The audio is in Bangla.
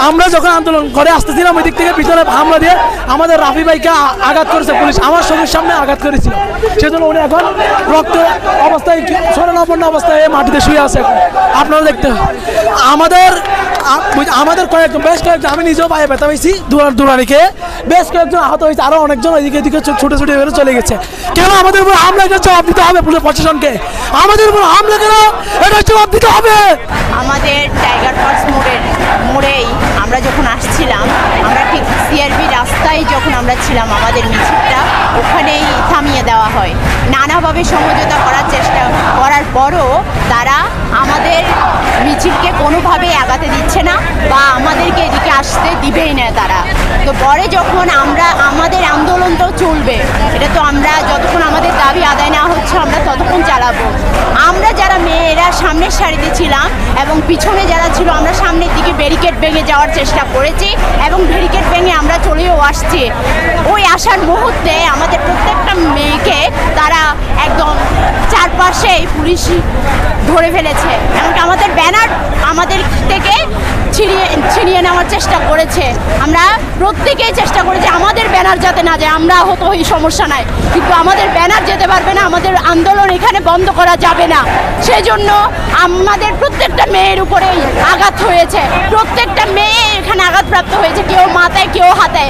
আমরা যখন আন্দোলন করে আসতেছিলাম ওই দিক থেকে ভিতরে হামলা দিয়ে আমাদের রাফি ভাইকে আঘাত করেছে পুলিশ, আমার শরীরের সামনে আঘাত করেছিল। সেজন্য উনি এখন রক্ত অবস্থায় শরণাপন্ন অবস্থায় মাটিতে শুয়ে আছে। এখন আপনারা দেখতে আমাদের কয়েকজন বেশ কয়েকজন, আমি নিজেও পায়ে ব্যথা পেয়েছি দুরানিকে, বেশ কয়েকজন আহত হয়েছে, আরও অনেকজন ওইদিকে এদিকে ছুটে ছুটে বেরো চলে গেছে। কেন আমাদের উপর হামলা জবাব দিতে হবে পুলিশ প্রশাসনকে, আমাদের উপর হামলা কেন এটা জবাব দিতে হবে। আমাদের টাইগার পাস মোড়েই আমরা যখন আসছিলাম, আমরা ঠিক সিআরবি রাস্তায় যখন আমরা ছিলাম, আমাদের মিছিলটা ওখানেই থামিয়ে দেওয়া হয়। নানাভাবে সমঝোতা করার চেষ্টা করার পরও তারা আমাদের মিছিলকে কোনোভাবেই আগাতে দিচ্ছে না বা আমাদেরকে এদিকে আসতে দিবেই না তারা। তো পরে যখন আমাদের আন্দোলন তো চলবে, এটা তো আমরা যতক্ষণ আমাদের দাবি আদায় না হচ্ছে আমরা ততক্ষণ চালাবো। আমরা যারা মেয়েরা সামনের সারিতে ছিলাম এবং পিছনে যারা ছিল, আমরা সামনের দিকে ব্যারিকেড ভেঙে যাওয়ার চেষ্টা করেছি এবং ব্যারিকেড ভেঙে আমরা চলেও আসছি। ওই আসার মুহূর্তে আমাদের প্রত্যেকটা মেয়েকে তারা একদম চারপাশেই পুলিশ ধরে ফেলেছে, এমনকি আমাদের ব্যানার আমাদের থেকে ছিনিয়ে নেওয়ার চেষ্টা করেছে। আমরা প্রত্যেকেই চেষ্টা করেছি আমাদের ব্যানার যাতে না যায়, আমরা আহত হই সমস্যা নাই, কিন্তু আমাদের ব্যানার যেতে পারবে না, আমাদের আন্দোলন এখানে বন্ধ করা যাবে না। সেজন্য আমাদের প্রত্যেকটা মেয়ের উপরেই আঘাত হয়েছে, প্রত্যেকটা মেয়ে এখানে আঘাতপ্রাপ্ত হয়েছে, কেউ মাথায় কেউ হাতে।